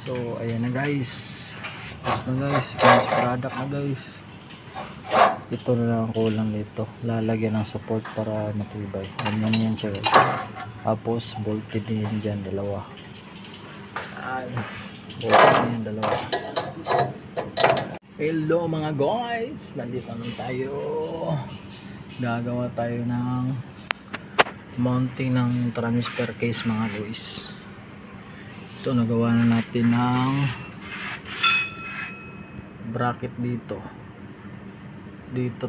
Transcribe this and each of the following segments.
So ayan na guys, tapos na guys, finished product na guys. Ito na lang kulang dito, lalagyan ng support para matibay. Ganyan yan siya guys. Tapos bolted din dyan dalawa. Bolted din yan dalawa. Hello mga guys, nandito naman tayo. Gagawa tayo ng mounting ng transfer case mga guys. Ito, nagawa na natin ng bracket dito,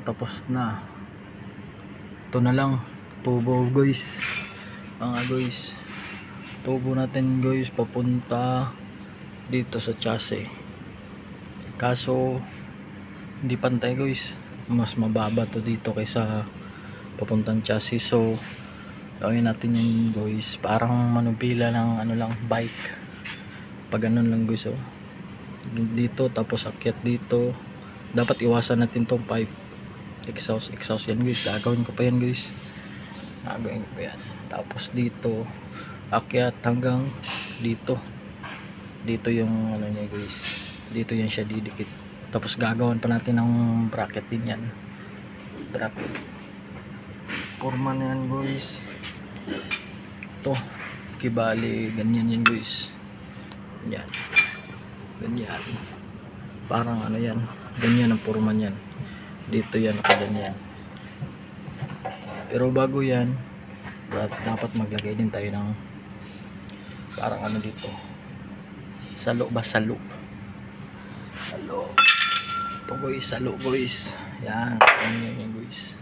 tapos na. Ito na lang tubo guys, mga guys. Tubo natin guys papunta dito sa chassis, kaso hindi pantay guys, mas mababa to dito kaysa papuntang chassis. So gawin natin yun guys, parang manubila ng ano lang, bike. Pag ganun lang guys, oh. Dito tapos akyat dito. Dapat iwasan natin tong pipe exhaust yan guys. Gagawin ko pa yan guys, gagawin ko pa yan. Tapos dito akyat hanggang dito yung ano niya guys, dito yan siya didikit. Tapos gagawin pa natin ng bracket din yan, bracket forma na yan guys. Ito kibali ganyan yan guys, ganyan, parang ano yan, ganyan ang forma yan. Dito yan ganyan. Pero bago yan, dapat maglagay din tayo ng parang ano dito, salo ba, salo ito guys, salo guys. Yan, ganyan yan guys.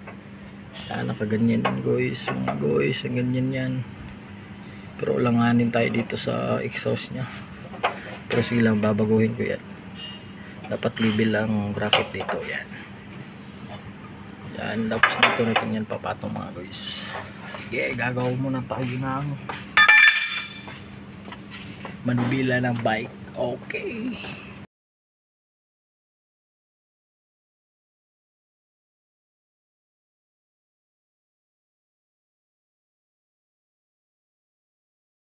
Yan, nakaganyan yan guys, mga guys, ganyan yan. Pero langanin tayo dito sa exhaust nya. Pero sige lang, babaguhin ko yan. Dapat level lang bracket dito. Yan, tapos dito natin yan papatong mga guys. Sige, gagawin muna tayo ng manubila ng bike. Okay,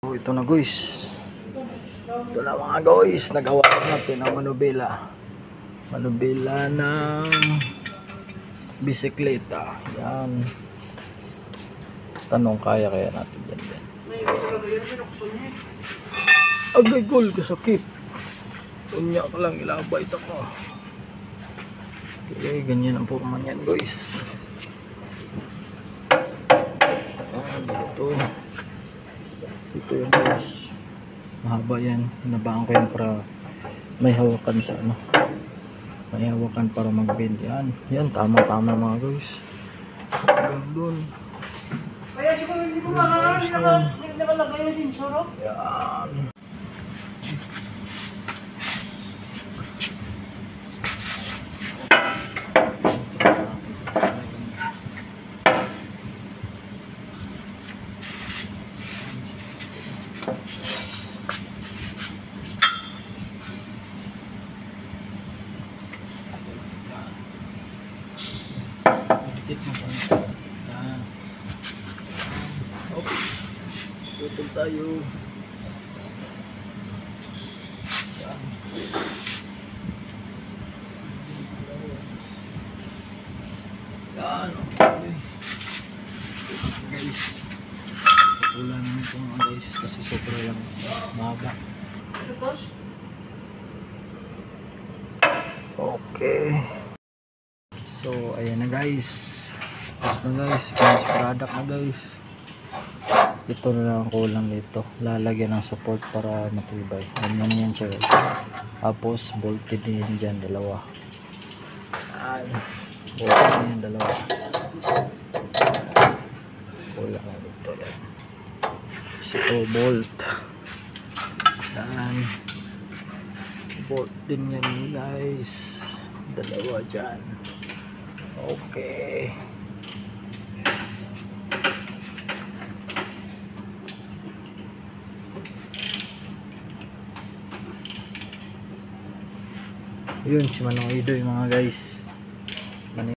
so ito na guys. Ito na mga guys, nagawa natin ang manubila ng bisikleta. Yan, tanong kaya natin yan. Agay gol, kasakit. Unya ka lang, ilabay ito ko. Okay, ganyan ang forma yan guys. Ito yan guys, mahaba yan. Hinabaan ko yan para may hawakan sa ano, may hawakan para mag-bend. Yan, tama-tama mga guys. Hanggang dun. Kaya siguro hindi mo nakalagay yung sensor. Yan. Dikit mo pa. Yan. Okay. Tutol tayo. Yan. Yan. Okay. Guys. Wala naman ito mga guys kasi sobra lang mahaba. Okay. So ayan na guys, tapos na guys, finished product na guys. Ito na lang kulang dito, lalagyan ng support para matibay. Ganyan yan siya guys. Tapos bolted din dyan dalawa. Bolted din yan dalawa. Kulang na dito yan. Ito bolt. Yan, bolt din yan guys, dalawa dyan. Okay. Yun si Manong Idoy mga guys.